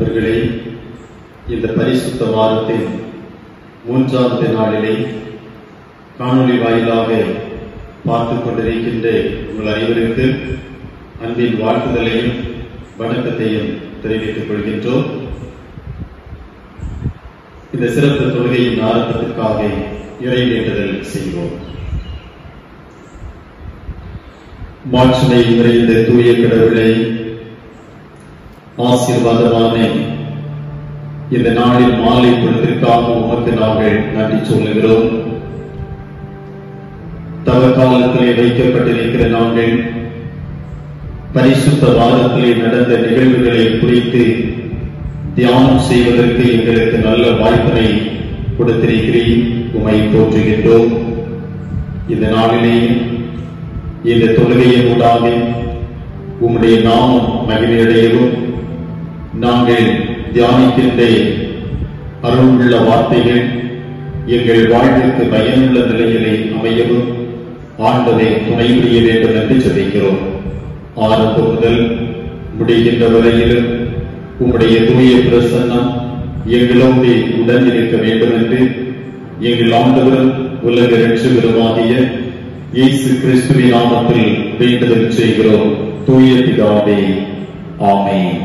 அன்பர்களே, இந்த பரிசுத்த வாரத்தின் 3வது நாளிலே காணொலி வாயிலாக பார்த்துக் கொண்டிருக்கின்ற உங்கள் அனைவருக்கு அன்பின் வாழ்த்துதலையும் வணக்கத்தையும் தெரிவித்துக் கொள்கின்றோம். இந்த சிறப்பு தொழுகையின் ஆரம்பத்திற்காக இறை வேண்டுதல் செய்வோம். மாட்சிமை நிறைந்த தூய கடவுளை, ஆசீர்வாதமான இந்த நாளில் மாலை பொழுதிற்காக உமக்கு நாங்கள் நன்றி சொல்லுகிறோம். தவ காலத்திலே வைக்கப்பட்டிருக்கிற நாங்கள் பரிசுத்த வாரத்திலே நடந்த நிகழ்வுகளை குறித்து தியானம் செய்வதற்கு எங்களுக்கு நல்ல வாய்ப்பினை கொடுத்திருக்கிறீர். உம்மை போற்றுகின்றோம். இந்த நாளிலே இந்த தொழுகையின் ஊடாக உம்முடைய நாமம் மகிமையடையவும், நாங்கள் தியானிக்கின்ற அருளுள்ள வார்த்தைகள் எங்கள் வாழ்வுக்கு பயனுள்ள நிலையிலே அமையவும் ஆண்டவரை துணை புரிய வேண்டும் என்று ஜெபிக்கிறோம். ஆரம்பம் முதல் முடிகின்ற வரையிலும் உம்முடைய தூய பிரசன்னம் எங்களோடு உடன் இருக்க வேண்டும் என்று எங்கள் ஆண்டவரும் உலக இரட்சகருமாகிய இயேசு கிறிஸ்துவின் நாமத்தில் வேண்டுதல் செய்கிறோம். தூய பிதாவே, ஆமென்.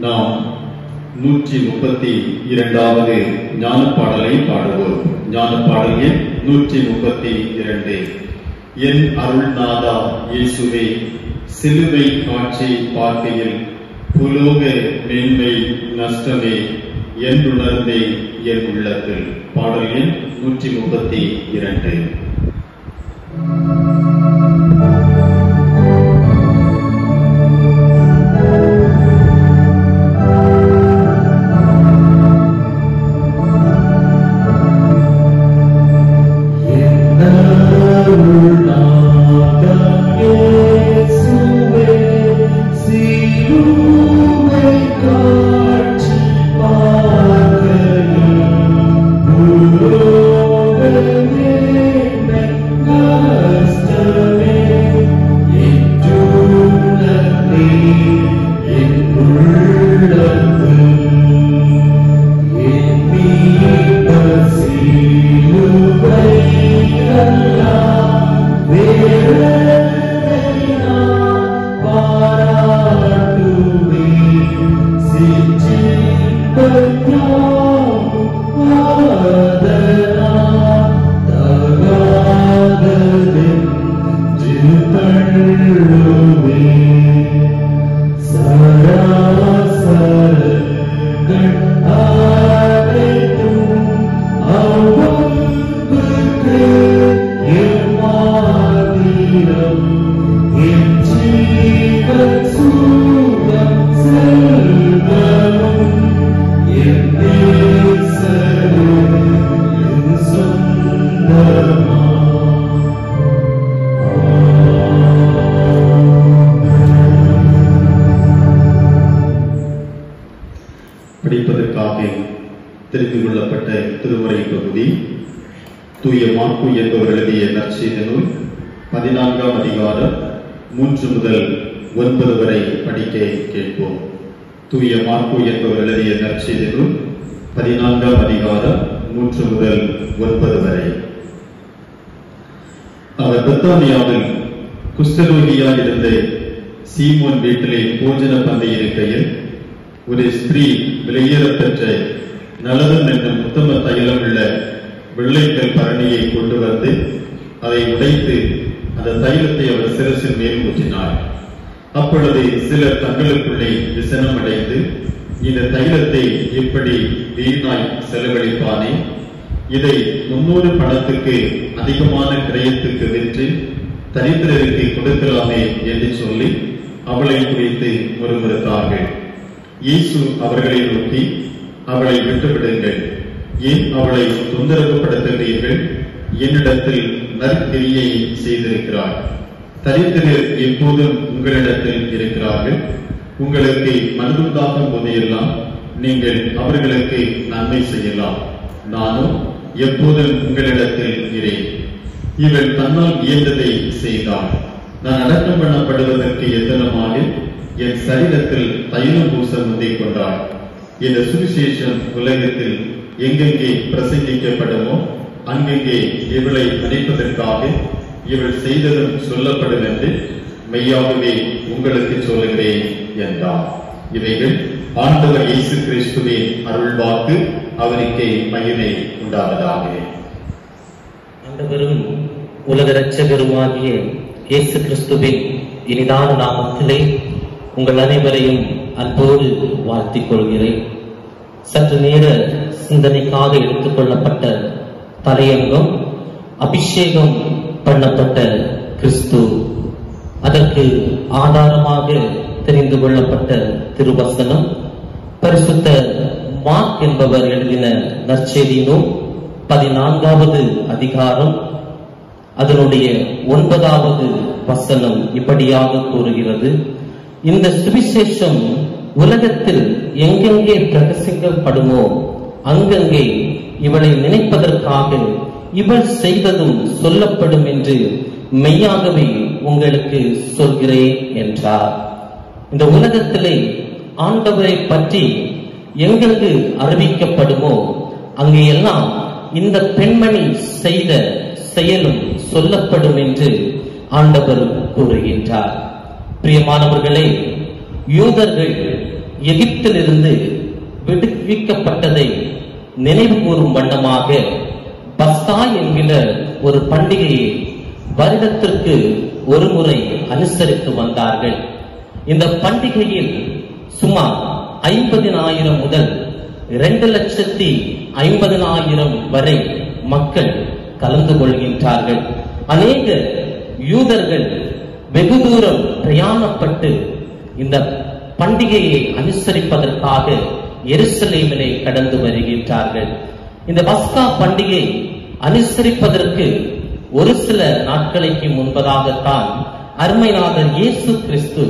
நாம் 132வது ஞானப்பாடலை பாடுவோம். ஞானப்பாடல் எண் 132. என் அருள்நாதா இயேசுவே, சிலுவை காட்சி பார்க்கையில் புலோக மேன்மை நஷ்டமே என்றுணர்ந்தே என் உள்ளத்தில். பாடல் எண் 132. படிப்பதற்காக தெரிந்து கொள்ளப்பட்ட திருமுறை பகுதி தூய மாற்கு என்பவர் எழுதிய நற்செய்தி நூல் 14ஆம் அதிகாரம் 3 முதல் 9 வரை படிக்க கேட்போம். தூய மாற்கு என்பவர் எழுதிய நற்செய்தி நூல் 14ஆம் அதிகாரம் 3 முதல் 9 வரை. அவர் பெத்தானியாவில் குஷ்டரோகியாய் இருந்த சீமோன் வீட்டிலே போஜன பந்தி இருக்கையில் ஒரு ஸ்திரீ விலையேறப்பெற்ற நலதம் என்னும் உத்தம தைலம் உள்ள வெள்ளைக்கல் பரணியை கொண்டு வந்து அதை உடைத்து அந்த தைலத்தை அவர் சிரசின் மேல் ஊற்றினார். அப்பொழுது சிலர் தங்களுக்குள்ளே விசனம் அடைந்து, இந்த தைலத்தை இப்படி வீணாய் செலவழிப்பானே, இதை 300 பணத்துக்கு அதிகமான கிரயத்துக்கு விற்று தரித்திரருக்கு கொடுக்கலாமே என்று சொல்லி அவளை குறித்து முறுமுறுத்தார்கள். இயேசு அவர்களை நோக்கி, அவளை விட்டுவிடுங்கள், ஏன் அவளை தொந்தரவுப்படுத்துகிறீர்கள்? என்னிடத்தில் நற்கிரியை செய்திருக்கிறார். தரித்திரர் எப்போதும் உங்களிடத்தில் இருக்கிறார்கள். உங்களுக்கு மனதுண்டாகும் போதெல்லாம் நீங்கள் அவர்களுக்கு நன்மை செய்யலாம். நானும் எப்போதும் உங்களிடத்தில் இரேன். இவள் தன்னால் இயன்றதை செய்தாள். நான் அடக்கம் பண்ணப்படுவதற்கு எத்தனமாக என் சரீரத்தில் தைலம் பூச முந்திக் கொண்டாள். இந்த சுவிசேஷம் உலகத்தில் எங்கெங்கே பிரசங்கிக்கப்படுமோ அங்கெங்கே இவளை அழைப்பதற்காக இவள் செய்ததும் சொல்லப்படும் என்று மெய்யாகவே உங்களுக்கு சொல்லுகிறேன் என்றார். இவைகள் ஆண்டவர் இயேசு கிறிஸ்துவின் அருள்வாக்கு. அவருக்கே மகிமை உண்டாவதாக. ஆண்டவரும் உலக இரட்சகருமாகிய இயேசு கிறிஸ்துவின் இனிதான நாமத்திலே உங்கள் அனைவரையும் அன்போடு வாழ்த்திக் கொள்கிறேன். சற்று நேர சிந்தனைக்காக எடுத்துக் கொள்ளப்பட்ட தலையங்கம் அபிஷேகம் பண்ணப்பட்ட கிறிஸ்து. அதற்கு ஆதாரமாக தெரிந்து கொள்ளப்பட்ட திருவசனம் பரிசுத்த மார்க் என்பவர் எழுதின நற்செய்தி நூல் 14வது அதிகாரம் அதனுடைய 9வது வசனம் இப்படியாக கூறுகிறது: இந்த சுவிசேஷம் உலகத்தில் எங்கெங்கே பிரகசிக்கப்படுமோ அங்கங்கே இவளை நினைப்பதற்காக இவள் செய்ததும் சொல்லப்படும் என்று மெய்யாகவே உங்களுக்கு சொல்கிறேன் என்றார். இந்த உலகத்திலே ஆண்டவரை பற்றி எங்கெங்கு அறிவிக்கப்படுமோ அங்கெல்லாம் இந்த பெண்மணி செய்த செயலும் சொல்லப்படும் என்று ஆண்டவர் கூறுகின்றார். பிரியமானவர்களே, யூதர்கள் எகிப்திலிருந்து விடுவிக்கப்பட்டதை நினைவு கூறும் வண்ணமாக பஸ்கா என்கிற ஒரு பண்டிகையை வருடத்திற்கு ஒரு முறை அனுசரித்து வந்தார்கள். இந்த பண்டிகையில் சுமார் 50,000 முதல் 2,50,000 வரை மக்கள் கலந்து கொள்கின்றார்கள். அநேக யூதர்கள் வெகு தூரம் பிரயாணப்பட்டு இந்த பண்டிகையை அனுசரிப்பதற்காக எருசலேமிலே கடந்து வருகின்றார்கள். இந்த பஸ்கா பண்டிகை அனுசரிப்பதற்கு ஒரு சில நாட்களுக்கு முன்பதாகத்தான் அருமைநாதர் இயேசு கிறிஸ்து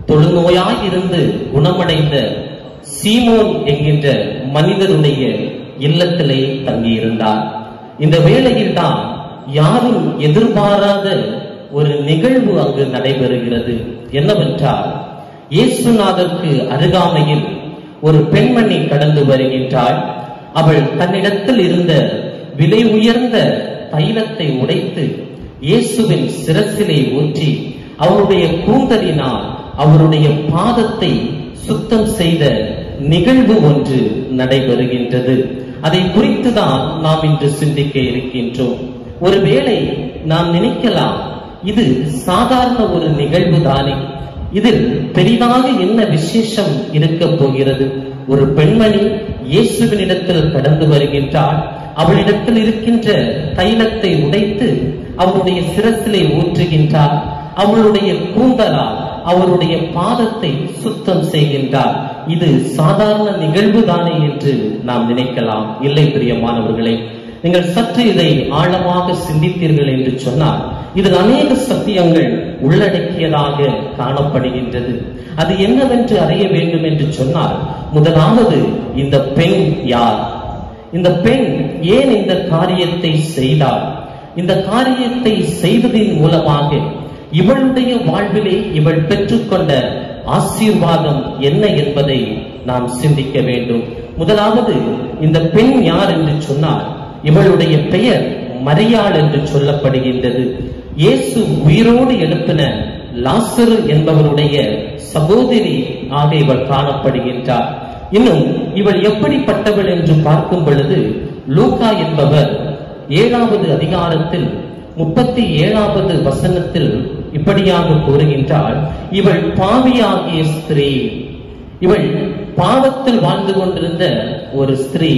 தொழுநோயாய் இருந்து குணமடைந்த சீமோன் என்கின்ற மனிதருடைய இல்லத்திலே தங்கியிருந்தார். இந்த வேளையில் தான் யாரும் எதிர்பாராத ஒரு நிகழ்வு அங்கு நடைபெறுகிறது. என்னவென்றால், இயேசுநாதருக்கு அருகாமையில் ஒரு பெண்மணி கடந்து வருகின்றாள். அவள் தன்னிடத்தில் இருந்த விலை உயர்ந்த தைலத்தை உடைத்து இயேசுவின் சிரசிலே ஊற்றி அவருடைய கூந்தலினால் அவருடைய பாதத்தை சுத்தம் செய்த நிகழ்வு ஒன்று நடைபெறுகின்றது. அதை குறித்துதான் நாம் இன்று சிந்திக்க இருக்கின்றோம். ஒருவேளை நாம் நினைக்கலாம், இது சாதாரண ஒரு நிகழ்வு தானே, இதில் பெரிதாக என்ன விசேஷம் இருக்க போகிறது? ஒரு பெண்மணி இயேசுவினிடத்தில் கடந்து வருகின்றாள். அவளிடத்தில் இருக்கின்ற தைலத்தை உடைத்து அவருடைய சிரசிலே ஊற்றுகின்றார். அவளுடைய கூந்தலால் அவருடைய பாதத்தை சுத்தம் செய்கின்றார். இது சாதாரண நிகழ்வு தானே என்று நாம் நினைக்கலாம். இல்லை பிரியமானவர்களே, நீங்கள் சற்று இதை ஆழமாக சிந்தித்தீர்கள் என்று சொன்னால் இதில் அநேக சத்தியங்கள் உள்ளடக்கியதாக காணப்படுகின்றது. அது என்னவென்று அறிய வேண்டும் என்று சொன்னால், முதலாவது, இந்த பெண் யார்? இந்த பெண் ஏன் இந்த காரியத்தை செய்தார்? இந்த காரியத்தை செய்வதின் மூலமாக இவளுடைய வாழ்விலே இவள் பெற்றுக்கொண்ட ஆசீர்வாதம் என்ன என்பதை நாம் சிந்திக்க வேண்டும். முதலாவது, இந்த பெண் யார் என்று சொன்னால், இவளுடைய பெயர் மரியாள் என்று சொல்லப்படுகின்றது. இயேசு உயிரோடு எழுப்பின லாசரு என்பவருடைய சகோதரி ஆக இவள் காணப்படுகின்றார். இன்னும் இவள் எப்படிப்பட்டவள் என்று பார்க்கும் பொழுது, லூக்கா என்பவர் 7வது அதிகாரத்தில் 37வது வசனத்தில் இப்படியாக கூறுகின்றாள்: இவள் பாவியாகிய ஸ்திரீ. இவள் பாவத்தில் வாழ்ந்து கொண்டிருந்த ஒரு ஸ்திரீ.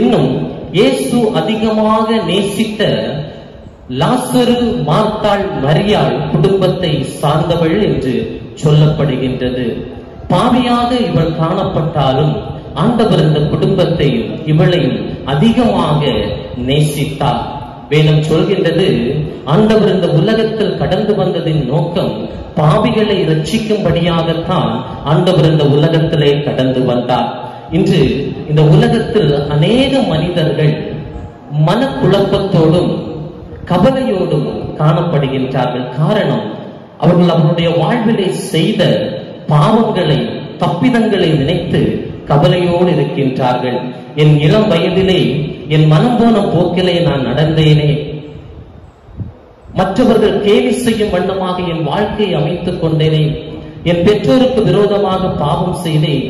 இன்னும் இயேசு அதிகமாக நேசித்த லாசரு, மார்த்தாள், மரியாள் குடும்பத்தை சார்ந்தவள் என்று சொல்லப்படுகின்றது. பாவியாக இவள் காணப்பட்டாலும் ஆண்டவர் இந்த குடும்பத்தையும் இவளையும் அதிகமாக நேசித்தார். வேதம் சொல்கின்றது, ஆண்டவர் இந்த உலகத்தில் கடந்து வந்ததின் நோக்கம் பாவிகளை ரட்சிக்கும்படியாகத்தான் ஆண்டவர் இந்த உலகத்திலே கடந்து வந்தார். இன்று இந்த உலகத்தில் அநேக மனிதர்கள் மனக்குழப்பத்தோடும் கவலையோடும் காணப்படுகின்றார்கள். காரணம், அவர்கள் அவருடைய வாழ்விலே செய்த பாவங்களை தப்பிதங்களை நினைத்து கவலையோடு இருக்கின்றார்கள். என் இளம் வயதிலே என் மனம் போன போக்கிலே நான் நடந்தேனே, மற்றவர்கள் கேலி செய்யும் வண்ணமாக என் வாழ்க்கையை அமைத்துக் கொண்டேனே, என் பெற்றோருக்கு விரோதமாக பாவம் செய்தேன்,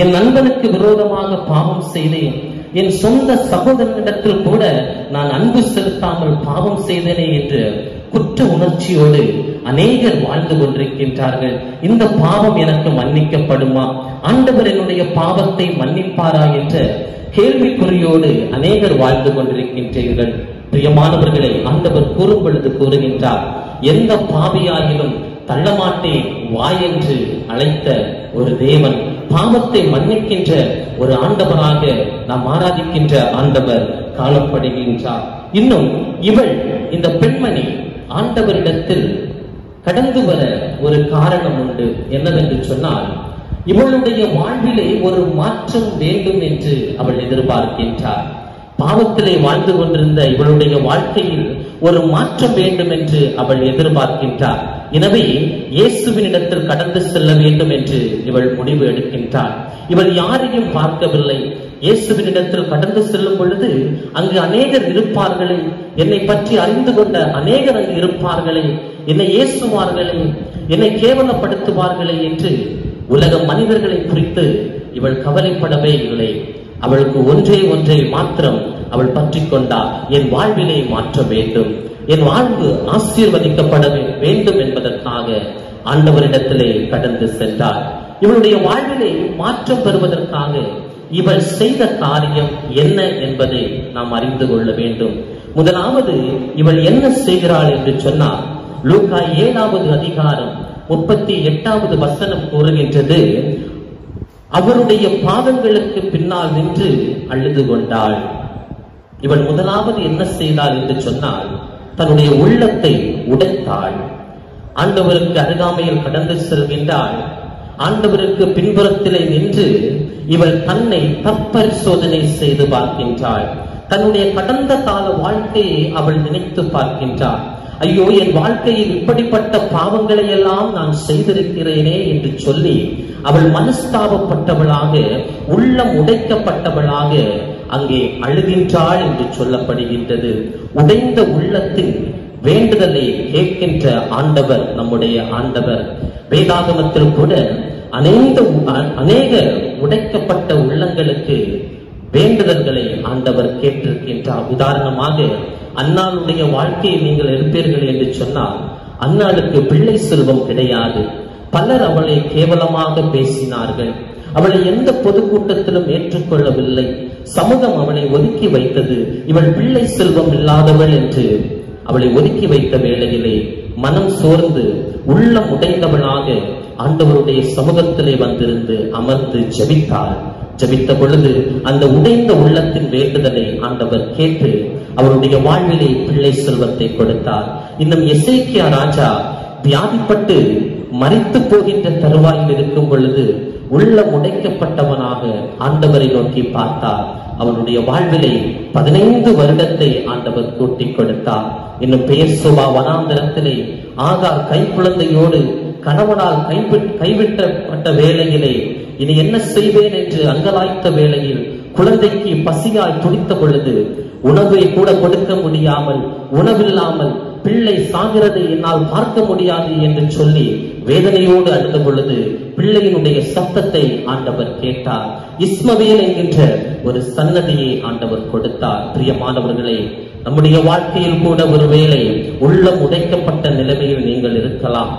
என் நண்பனுக்கு விரோதமாக பாவம் செய்தேன், என் சொந்த சகோதரனிடத்தில் கூட நான் அன்பு செலுத்தாமல் பாவம் செய்தேனே என்று குற்ற உணர்ச்சியோடு அநேகர் வாழ்ந்து கொண்டிருக்கின்றார்கள். இந்த பாவம் எனக்கு மன்னிக்கப்படுமா, ஆண்டவர் என்னுடைய பாவத்தை மன்னிப்பாரா என்ற கேள்விக்குறியோடு அநேகர் வாழ்ந்து கொண்டிருக்கின்றீர்கள். பிரியமானவர்களை, ஆண்டவர் கூறும் பொழுது கூறுகின்றார், எந்த பாவியாயிலும் தள்ளமாட்டேன் வா என்று அழைத்த ஒரு தேவன், பாவத்தை மன்னிக்கின்ற ஒரு ஆண்டவராக நாம் ஆராதிக்கின்ற ஆண்டவர் காணப்படுகின்றார். இன்னும் இவள், இந்த பெண்மணி ஆண்டவரிடத்தில் கடந்து வர ஒரு காரணம் உண்டு. என்னவென்று சொன்னால், இவளுடைய வாழ்விலே ஒரு மாற்றம் வேண்டும் என்று அவள் எதிர்பார்க்கின்றார். பாவத்திலே வாழ்ந்து கொண்டிருந்த இவளுடைய வாழ்க்கையில் ஒரு மாற்றம் வேண்டும் என்று அவள் எதிர்பார்க்கின்றார். எனவே இயேசுவினிடத்தில் கடந்து செல்ல வேண்டும் என்று இவள் முடிவு எடுக்கின்றார். இவள் யாரையும் பார்க்கவில்லை. இயேசுவினிடத்தில் கடந்து செல்லும் பொழுது அங்கு அநேகர் இருப்பார்களே, என்னை பற்றி அறிந்து கொண்ட அநேகர் அங்கு இருப்பார்களே, என்னை ஏசுவார்களே, என்னை கேவலப்படுத்துவார்களே என்று உலக மனிதர்களை குறித்து இவள் கவலைப்படவே இல்லை. அவளுக்கு ஒன்றை மாத்திரம் அவள் பற்றி கொண்டார். என் வாழ்விலே மாற்ற வேண்டும், என் வாழ்வு ஆசீர்வதிக்கப்பட வேண்டும் என்பதற்காக ஆண்டவரிடத்திலே கடந்து சென்றார். இவளுடைய வாழ்விலே மாற்றம் பெறுவதற்காக இவள் செய்த காரியம் என்ன என்பதை நாம் அறிந்து கொள்ள வேண்டும். முதலாவது, இவள் என்ன செய்கிறாள் என்று சொன்னால், லூக்கா 7வது அதிகாரம் 38வது வசனம் கூறுகின்றது, அவருடைய பாதங்களுக்கு பின்னால் நின்று அழுது கொண்டாள். இவள் முதலாவது என்ன செய்தாள் என்று சொன்னால், தன்னுடைய உள்ளத்தை உடைத்தாள். ஆண்டவருக்கு அருகாமையில் கடந்து செல்கின்றாள். ஆண்டவருக்கு பின்புறத்திலே நின்று இவள் தன்னை தற்பரிசோதனை செய்து பார்க்கின்றாள். தன்னுடைய கடந்த கால வாழ்க்கையை அவள் நினைத்து பார்க்கின்றாள். ஐயோ, என் வாழ்க்கையில் இப்படிப்பட்ட பாவங்களை எல்லாம் நான் செய்திருக்கிறேனே என்று சொல்லி அவள் மனஸ்தாபப்பட்டவளாக, உள்ளம் உடைக்கப்பட்டவளாக அங்கே அழுகின்றாள் என்று சொல்லப்படுகின்றது. உடைந்த உள்ளத்தின் வேண்டுதலை கேட்கின்ற ஆண்டவர் நம்முடைய ஆண்டவர். வேதாகமத்தில் கூட அநேக உடைக்கப்பட்ட உள்ளங்களுக்கு வேண்டுதல்களை ஆண்டவர் கேட்டிருக்கின்றார். உதாரணமாக, அன்னாளுடைய வாழ்க்கையை நீங்கள் எடுப்பீர்கள் என்று சொன்னால், அன்னாளுக்கு பிள்ளை செல்வம் கிடையாது. பலர் அவளை கேவலமாக பேசினார்கள். அவளை எந்த பொதுக்கூட்டத்திலும் ஏற்றுக்கொள்ளவில்லை. சமூகம் அவளை ஒதுக்கி வைத்தது. இவள் பிள்ளை செல்வம் இல்லாதவள் என்று அவளை ஒதுக்கி வைத்த வேளையிலே மனம் சோர்ந்து உள்ளம் உடைந்தவளாக ஆண்டவருடைய சமூகத்திலே வந்திருந்து அமர்ந்து ஜெபித்தாள். ஜெபித்த பொழுது அந்த உடைந்த உள்ளத்தின் வேண்டுதலை ஆண்டவர் கேட்டு அவருடைய வாழ்விலே பிள்ளை செல்வத்தை கொடுத்தார். இன்னும் எசேக்கியா ராஜா வியாதிப்பட்டு மரித்து போகின்ற தருவாயில் இருக்கும் பொழுது உள்ளம் உடைக்கப்பட்டவனாக ஆண்டவரை நோக்கி பார்த்தார். அவனுடைய வாழ்விலே 15 வருடத்தை ஆண்டவர் கூட்டி கொடுத்தார். இன்னும் பெயர்சோபா வனாந்தரத்திலே ஆகார் கைக்குழந்தையோடு கணவனால் கைவிட்டப்பட்ட வேளையிலே இனி என்ன செய்வேன் என்று அங்கலாய்த்த வேளையில் குழந்தைக்கு பசியால் துடித்த பொழுது உணவை கூட கொடுக்க முடியாமல், உணவில்லாமல் பிள்ளை சாகிறதை என்னால் பார்க்க முடியாது என்று சொல்லி வேதனையோடு அழுத பொழுது பிள்ளையினுடைய சத்தத்தை ஆண்டவர் கேட்டார். இஸ்மவேல் என்கின்ற ஒரு சன்னதியை ஆண்டவர் கொடுத்தார். பிரியமானவர்களே, நம்முடைய வாழ்க்கையில் கூட ஒருவேளை உள்ளம் உடைக்கப்பட்ட நிலைமையில் நீங்கள் இருக்கலாம்.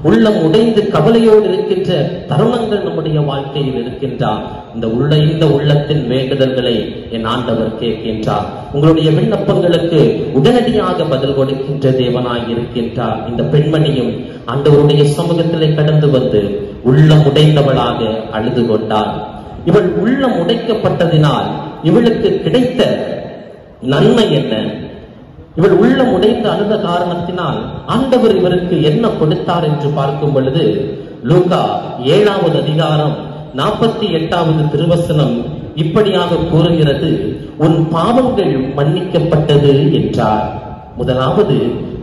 உள்ளம் உடைந்து கவலையோடு இருக்கின்ற தருணங்கள் நம்முடைய வாழ்க்கையில் இருக்கின்றார். இந்த உள்ளத்தின் வேண்டுதல்களை என் ஆண்டவர் கேட்கின்றார். உங்களுடைய விண்ணப்பங்களுக்கு உடனடியாக பதில் கொடுக்கின்ற தேவனாய் இருக்கின்றார். இந்த பெண்மணியும் ஆண்டவருடைய சமூகத்திலே கடந்து வந்து உள்ளம் உடைந்தவளாக அழுது கொண்டாள். இவள் உள்ளம் உடைக்கப்பட்டதினால் இவளுக்கு கிடைத்த நன்மை என்ன? இவள் உள்ளம் உடைந்து அழுத காரணத்தினால் ஆண்டவர் இவருக்கு என்ன கொடுத்தார் என்று பார்க்கும் பொழுது, லூக்கா 7வது அதிகாரம் 48வது திருவசனம் இப்படியாக கூறுகிறது, உன் பாவங்கள் மன்னிக்கப்பட்டது என்றார். முதலாவது,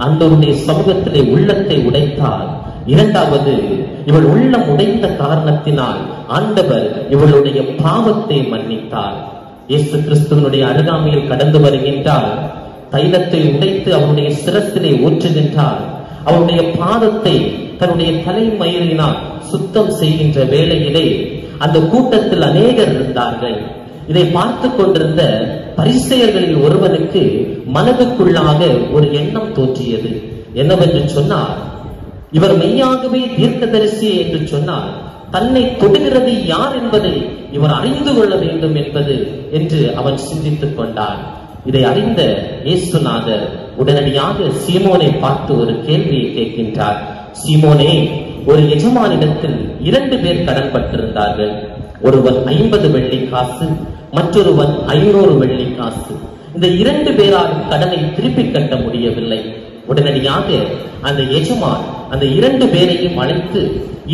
ஆண்டவருடைய சமூகத்திலே உள்ளத்தை உடைத்தார். இரண்டாவது, இவள் உள்ளம் உடைந்த காரணத்தினால் ஆண்டவர் இவளுடைய பாவத்தை மன்னித்தார். இயேசு கிறிஸ்துவனுடைய அருகாமையில் கடந்து வருகின்றார். தைலத்தை உடைத்து அவருடைய சிரசிலே ஊற்றுகின்றார். அவருடைய பாதத்தை தன்னுடைய தலைமயிரினால் சுத்தம் செய்கின்ற வேளையிலே அந்த கூட்டத்தில் அநேகர் இருந்தார்கள். இதை பார்த்து கொண்டிருந்த பரிசேயர்களில் ஒருவனுக்கு மனதுக்குள்ளாக ஒரு எண்ணம் தோன்றியது. என்னவென்று சொன்னார், இவர் மெய்யாகவே தீர்க்கதரிசி என்று சொன்னார், தன்னை தொடுகிறது யார் என்பதை இவர் அறிந்து கொள்ள வேண்டும் என்பது என்று அவன் சிந்தித்துக் கொண்டான். இதை அறிந்த இயேசுநாதர் உடனடியாக சீமோனை பார்த்து ஒரு கேள்வியை கேட்கின்றார். சீமோனே, ஒரு எஜமானிடத்தில் 2 பேர் கடன் பட்டிருந்தார்கள். ஒருவன் 50 வெள்ளி காசு, மற்றொருவன் 500 வெள்ளி காசு. இந்த 2 பேரால் கடனை திருப்பி கட்ட முடியவில்லை. உடனடியாக அந்த எஜமான் அந்த 2 பேரையும் அழைத்து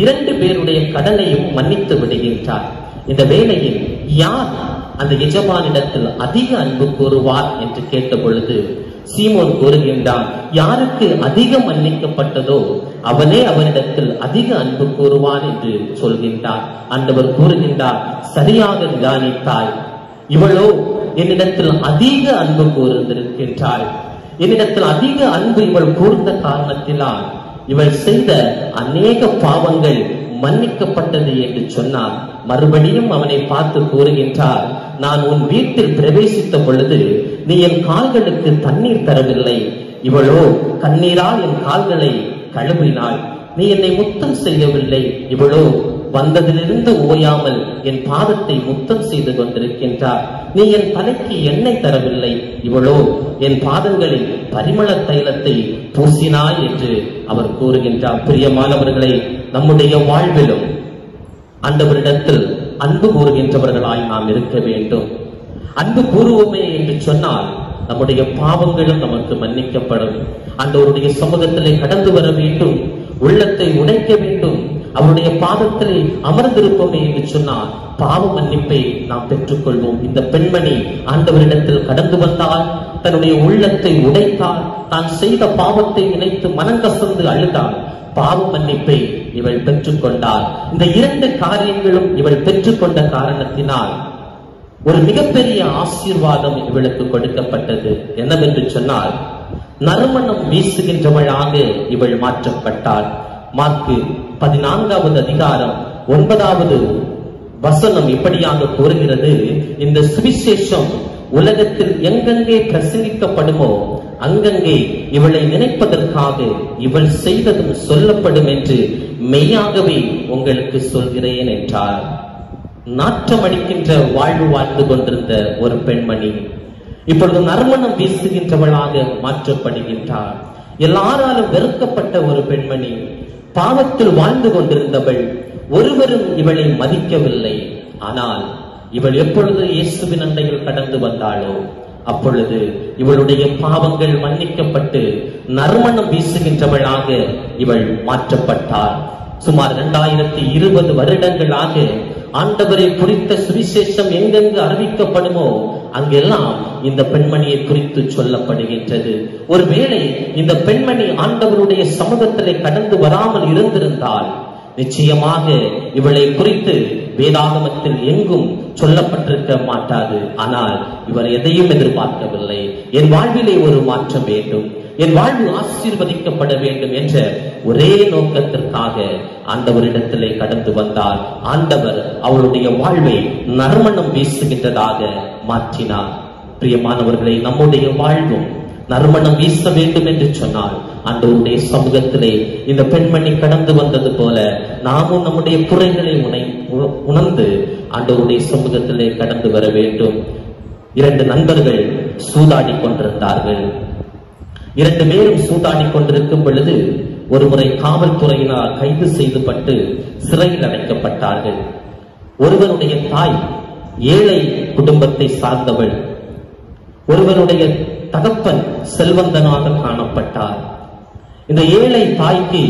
2 பேருடைய கடனையும் மன்னித்து விடுகின்றார். இந்த வேளையில் யார் அந்த எஜமானிடத்தில் அதிக அன்பு கூறுவார் என்று கேட்ட பொழுது சீமோன் கூறுகின்றான், யாருக்கு அதிகம் மன்னிக்கப்பட்டதோ அவனே அவனிடத்தில் அதிக அன்பு கூறுவான் என்று சொல்கின்றார். ஆண்டவர் கூறுகின்றார், சரியாக தியானித்தாய், இவளோ என்னிடத்தில் அதிக அன்பு கூர்ந்திருக்கின்றாள். என்னிடத்தில் அதிக அன்பு இவள் கூர்ந்த காரணத்தினால் இவள் செய்த அநேக பாவங்கள் மன்னிக்கப்பட்டது என்று சொன்னார். மறுபடியும் அவனை பார்த்து கூறுகின்றார், நான் உன் வீட்டில் பிரவேசித்த பொழுது நீ என் கால்களுக்கு தண்ணீர் தரவில்லை, இவளோ கண்ணீரால் என் கால்களை கழுவினாள். நீ என்னை முத்தம் செய்யவில்லை, இவளோ வந்ததிலிருந்து ஓயாமல் என் பாதத்தை முத்தம் செய்து கொண்டிருக்கின்றார். நீ என் தலைக்கு எண்ணெய் தரவில்லை, இவளோ என் பாதங்களில் பரிமள தைலத்தை பூசினாய் என்று அவர் கூறுகின்றார். பிரியமானவர்களை, நம்முடைய வாழ்விலும் ஆண்டவரிடத்தில் அன்பு கூறுகின்றவர்களாய் நாம் இருக்க வேண்டும். அன்பு கூறுவோமே என்று சொன்னால் நம்முடைய பாவங்களும் நமக்கு மன்னிக்கப்படும். ஆண்டவருடைய சமூகத்திலே கடந்து வர வேண்டும், உள்ளத்தை உடைக்க வேண்டும், அவருடைய பாதத்திலே அமர்ந்திருப்போமே என்று சொன்னால் பாவ மன்னிப்பை நாம் பெற்றுக்கொள்வோம். இந்த பெண்மணி ஆண்டவரிடத்தில் கடந்து வந்தால், தன்னுடைய உள்ளத்தை உடைத்தால், தான் செய்த பாவத்தை நினைத்து மனங்கசந்து அழுதாள். பாவ மன்னிப்பை இவள் பெற்றுக்கொண்டாள். இந்த 2 காரியங்களும் இவள் பெற்றுக்கொண்ட காரணத்தினால் ஒரு மிகப்பெரிய ஆசீர்வாதம் இவளுக்கு கொடுக்கப்பட்டது. என்னவென்று சொன்னால், நறுமணம் வீசுகின்றவளாக இவள் மாற்றப்பட்டாள். மார்க்கு 14வது அதிகாரம் 9வது வசனம் இப்படியாக கூறுகிறது, இந்த சுவிசேஷம் உலகத்தில் எங்கெங்கே பிரசங்கிக்கப்படுமோ அங்கங்கே இவளை நினைப்பதற்காக இவள் செய்ததும் சொல்லப்படும் என்று மெய்யாகவே உங்களுக்கு சொல்கிறேன் என்றார். நாற்றம் அடிக்கின்ற வாழ்வு வாழ்ந்து கொண்டிருந்த ஒரு பெண்மணி இப்பொழுது நறுமணம் வீசுகின்றவளாக மாற்றப்படுகின்றார். எல்லாராலும் வெறுக்கப்பட்ட ஒரு பெண்மணி, பாவத்தில் வாழ்ந்து கொண்டிருந்தவள், ஒருவரும் இவளை மதிக்கவில்லை. ஆனால் இவள் எப்பொழுது இயேசுவின் அண்டையில் கடந்து வந்தாளோ அப்பொழுது இவளுடைய பாவங்கள் மன்னிக்கப்பட்டு நறுமணம் வீசுகின்றவளாக இவள் மாற்றப்பட்டாள். சுமார் 2020 வருடங்களாக ஆண்டவரை குறித்த சுவிசேஷம் எங்கெங்கு அறிவிக்கப்படுமோ அங்கெல்லாம் இந்த பெண்மணியை குறித்து சொல்லப்படுகின்றது. ஒருவேளை இந்த பெண்மணி ஆண்டவருடைய சமூகத்திலே கடந்து வராமல் இருந்திருந்தால் நிச்சயமாக இவளை குறித்து வேதாகமத்தில் எங்கும் சொல்லப்பட்டிருக்க மாட்டாது. ஆனால் இவர் எதையும் எதிர்பார்க்கவில்லை. என் வாழ்விலே ஒரு மாற்றம் வேண்டும், என் வாழ்வு ஆசீர்வதிக்கப்பட வேண்டும் என்ற ஒரே நோக்கத்திற்காக ஆண்டவரிடத்திலே கடந்து வந்தால் ஆண்டவர் அவளுடைய வாழ்வை நறுமணம் வீசுகின்றதாக மாற்றினார். பிரியமானவர்களை, நம்முடைய வாழ்வும் நறுமணம் வீச வேண்டும் என்று சொன்னால் ஆண்டவருடைய சமூகத்திலே இந்த பெண்மணி கடந்து வந்தது போல நாமும் நம்முடைய குறைகளை உணர்ந்து ஆண்டவருடைய சமூகத்திலே கடந்து வர வேண்டும். 2 நண்பர்கள் சூதாடி கொண்டிருந்தார்கள். 2 பேரும் சூதாடி கொண்டிருக்கும் பொழுது ஒருமுறை காவல்துறையினால் கைது செய்யப்பட்டு சிறையில் அடைக்கப்பட்டார்கள். ஒருவருடைய தாய் ஏழை குடும்பத்தை சார்ந்தவள், ஒருவருடைய தகப்பன் செல்வந்தனாக காணப்பட்டார். இந்த ஏழை தாய்க்கு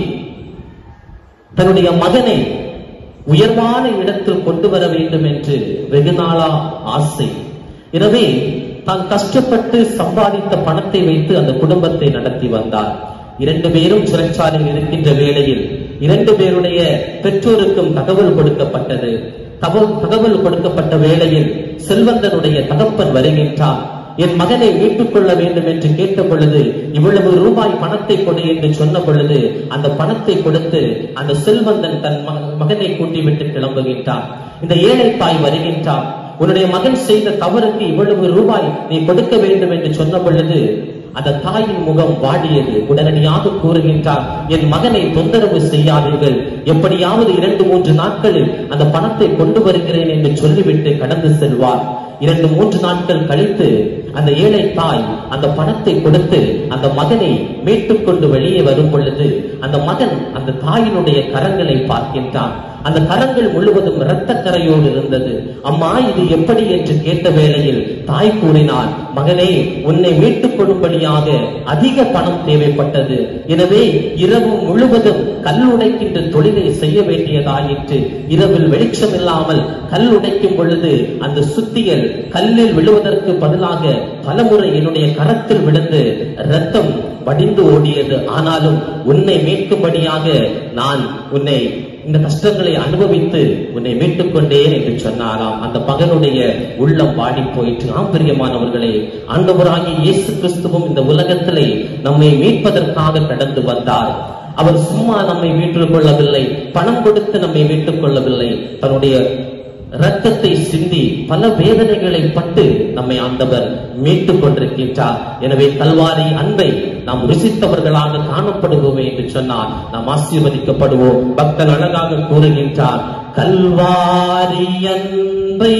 தன்னுடைய மகனை உயர்வான இடத்தில் கொண்டு வர வேண்டும் என்று வெகு நாளா ஆசை. எனவே தான் கஷ்டப்பட்டு சம்பாதித்த பணத்தை வைத்து அந்த குடும்பத்தை நடத்தி வந்தார். 2 பேரும் சிறைச்சாலையில் இருக்கின்ற வேளையில் 2 பேருடைய பெற்றோருக்கும் தகவல் கொடுக்கப்பட்டது. தகவல் கொடுக்கப்பட்ட வேளையில் செல்வந்தனுடைய தகப்பன் வருகின்றார். என் மகனை மீட்டுக் கொள்ள வேண்டும் என்று கேட்ட பொழுது, இவ்வளவு ரூபாய் பணத்தை கொடு என்று சொன்ன பொழுது, அந்த பணத்தை கொடுத்து அந்த செல்வந்தன் தன் மகனை கூட்டிவிட்டு கிளம்புகின்றார். இந்த ஏழை தாய் வருகின்றார். உன்னுடைய மகன் செய்த தவறுக்கு இவ்வளவு ரூபாய் நீ கொடுக்க வேண்டும் என்று சொன்ன பொழுது அந்த தாயின் முகம் வாடியது. உடனடியாக கூறுகின்றார், என் மகனை தொந்தரவு செய்யாதீர்கள், எப்படியாவது 2-3 நாட்களில் அந்த பணத்தை கொண்டு வருகிறேன் என்று சொல்லிவிட்டு கடந்து செல்வார். 2-3 நாட்கள் கழித்து அந்த ஏழை தாய் அந்த பணத்தை கொடுத்து அந்த மகனை மீட்டுக் கொண்டு வெளியே வரும் பொழுது அந்த மகன் அந்த தாயினுடைய கரங்களை பார்க்கின்றான். அந்த கரங்கள் முழுவதும் இரத்த கரையோடு இருந்தது. அம்மா, இது எப்படி என்று கேட்ட வேளையில் தாய் கூறினார், மகனே, உன்னை மீட்டுக் கொள்ளும்படியாக அதிக பணம் தேவைப்பட்டது. எனவே இரவு முழுவதும் கல் உடைக்கின்ற தொழிலை செய்ய வேண்டியதாயிற்று. இரவில் வெளிச்சம் இல்லாமல் கல் உடைக்கும் பொழுது அந்த சுத்தியல் கல்லில் விழுவதற்கு பதிலாக பலமுறை என்னுடைய கரத்தில் விழுந்து இரத்தம் வடிந்து ஓடியது. ஆனாலும் உன்னை மீட்கும்படியாக நான் உன்னை இந்த கஷ்டங்களை அனுபவித்து உன்னை மீட்டுக் கொண்டேன் என்று சொன்னாராம். அந்த மகனுடைய உள்ளம் வாடி போயிற்று. பிரியமானவர்களே, ஆண்டவராகிய இயேசு கிறிஸ்துவும் இந்த உலகத்திலே நம்மை மீட்பதற்காக கடந்து வந்தார். அவர் சும்மா நம்மை மீட்டுக் கொள்ளவில்லை, பணம் கொடுத்து நம்மை மீட்டுக் கொள்ளவில்லை. தன்னுடைய இரத்தத்தை சிந்தி பல வேதனைகளை பட்டு நம்மை ஆண்டவர் மீட்டுக் கொண்டிருக்கின்றார். எனவே கல்வாரி அன்பை நாம் ருசித்தவர்களாக காணப்படுவோமே என்று சொன்னால் நாம் ஆசீர்வதிக்கப்படுவோம். பக்தர் அழகாக கூறுகின்றார், கல்வாரி அன்பை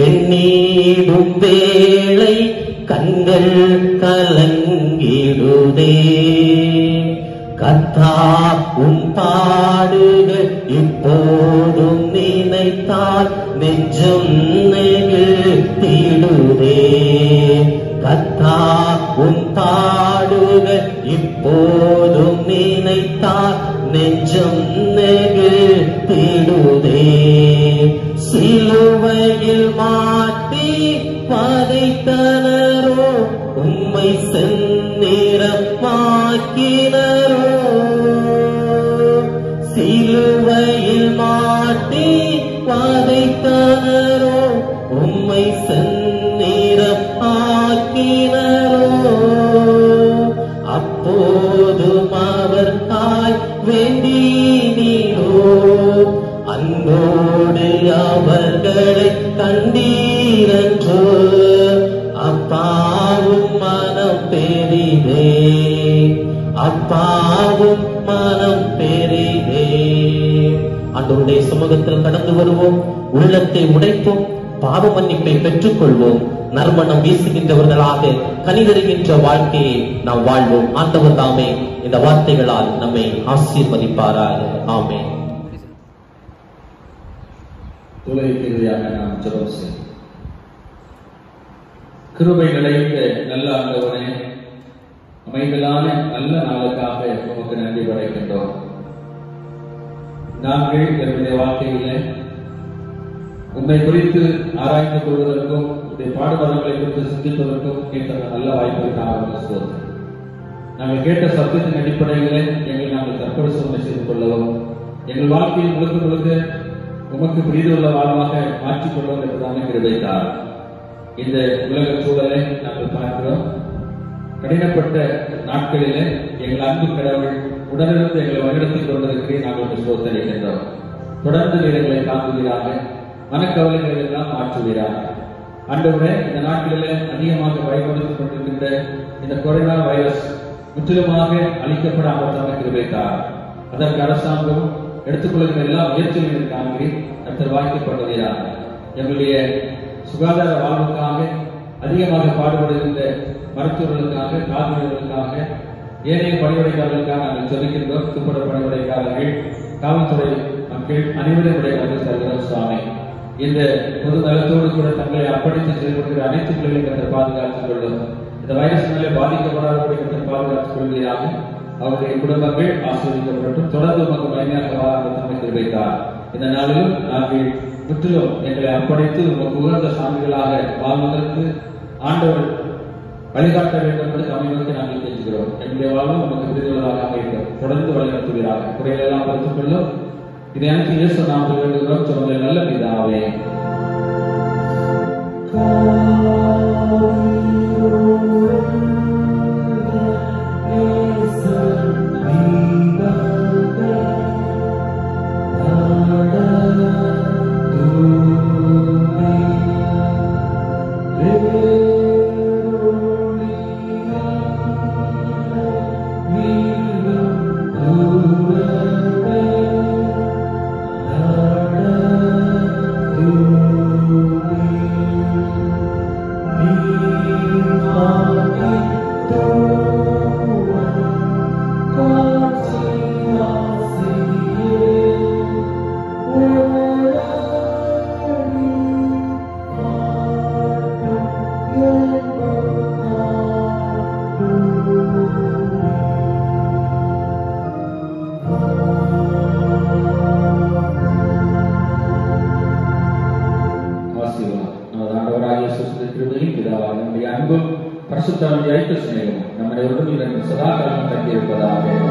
எண்ணிடும் வேளை கண்கள் கலங்கிடுதே. கர்த்தா, உன் பாடுகள் இப்போதும் நினைத்தால் நெஞ்சம் நெகிழ்ந்திடுதே. கர்த்தா, உன் பாடுகள் இப்போதும் நினைத்தால் நெஞ்சம் நெகிழ்ந்திடுதே. சிலுவையில் மாட்டி பதைத்தனரோ உம்மை செந்நிறமாக்கினரோ. சிலுவையில் மாட்டி பதைத்தனரோ உம்மை செந்நிறமாக்கினரோ. அப்போதும் அவர்காய் வேண்டினீரோ. அன்போடு அவர்களை கண்டீரன்றோ. அப்பாவும் மனம் பெரிதே, அப்பாவும் மனம் பெரிதே. ஆண்டவருடைய சமூகத்தில் கடந்து வருவோம், உள்ளத்தை உடைப்போம், பாவ மன்னிப்பை பெற்றுக் கொள்வோம். நறுமணம் வீசுகின்றவர்களாக கனிதருகின்ற வாழ்க்கையை நாம் வாழ்வோம். ஆண்டவர் தாமே இந்த வார்த்தைகளால் நம்மை ஆசீர்வதிப்பாராக. ஆமென். உலகிற்காக நாம் ஜெபம் செய்வோம். கிருபை நிறைந்த நல்ல ஆண்டவரே, அமைதலான நல்ல நாளுக்காக உமக்கு நன்றி படைக்கின்றோம். நாங்கள் என்னுடைய வாழ்க்கையிலே உண்மை குறித்து ஆராய்ந்து கொள்வதற்கும் உடைய பாடுபடங்களை குறித்து சிந்திப்பதற்கும் கேட்ட நல்ல வாய்ப்புகளுக்காக சொல்கிறோம். நாங்கள் கேட்ட சத்தியத்தின் அடிப்படையிலே எங்களை நாங்கள் தற்பரிசோதனை செய்து கொள்ளவும், எங்கள் வாழ்க்கையை முழுக்க முழுக்க உமக்கு பிரிதுள்ள வாழ்வாக மாற்றிக்கொள்வோம் என்பதான கிருபைத்தார். இந்த உலக சூழலை நாங்கள் பார்க்கிறோம். கடினப்பட்ட நாட்களிலே எங்கள் அன்பு கடவுள் உடனிருந்து எங்களை வழிநடத்திக் கொண்டிருக்கிறே நாங்கள் சோதனைகின்றோம். தொடர்ந்து எங்களை தாங்குவீராக, மனக்கவலைகளை எல்லாம் மாற்றுவீராக. ஆண்டவரே, இந்த நாட்களிலே அதிகமாக பயன்படுத்திக் கொண்டிருக்கின்ற இந்த கொரோனா வைரஸ் முற்றிலுமாக அழிக்கப்படாமல் கிருபைத்தார். அதற்கு அரசாங்கம் எடுத்துக்கொள்கிற எல்லா முயற்சிகளையும் தாங்கி கர்த்தர் வாய்க்கப்படுவீராக. எங்களுடைய சுகாதார வாழ்வுக்காக அதிகமாக பாடுபடுகின்ற மருத்துவர்களுக்காக, காவலர்களுக்காக, ஏனைய பணிவுடைக்காரர்களுக்காக நாங்கள் சொல்லிக்கின்றோம். துப்புர பணிவுடைக்காரர்கள், காவல்துறை மக்கள் அனைவருடைய தருகிறோம் சுவாமி. இந்த பொது நலத்தோடு கூட தங்களை அர்ப்பணித்து செயல்படுகிற அனைத்து பிள்ளைகளையும் கர்த்தர் பாதுகாத்துக் கொள்ளும். இந்த வைரஸ்னாலே பாதிக்கப்படாதபடி கர்த்தர் பாதுகாத்துக் கொள்வீராக. அவருடைய குடும்பங்கள் ஆசீர்வதிக்கப்பட்டும் தொடர்ந்து நமக்கு மகிமையாக வாழ வைத்தார். இந்த நாளிலும் நாங்கள் முற்றிலும் எங்களை அர்ப்பணித்து உமக்கு உகந்த சான்றுகளாக வாழ்வதற்கு ஆண்டவர் வழிகாட்ட வேண்டும் என்று தமிழகத்தை நாங்கள் தெரிஞ்சுக்கிறோம். எங்களுடைய வாழ்வும் நமக்கு விருதுள்ளதாக அமைக்கும். தொடர்ந்து வழிநடத்தும். கொள்வீராக. குறைகளெல்லாம் பொறுத்துக் கொள்ளும். இதை அனைத்து இயேசு நாமத்தில் வேண்டுகிறோம் சொல்லுங்கள் நல்ல பிதாவே. பரிசுத்தவான்களுடைய ஐக்கிய சிநேகமும் நம்முடைய உடலில் சதா காலம் தங்கியிருப்பதாக.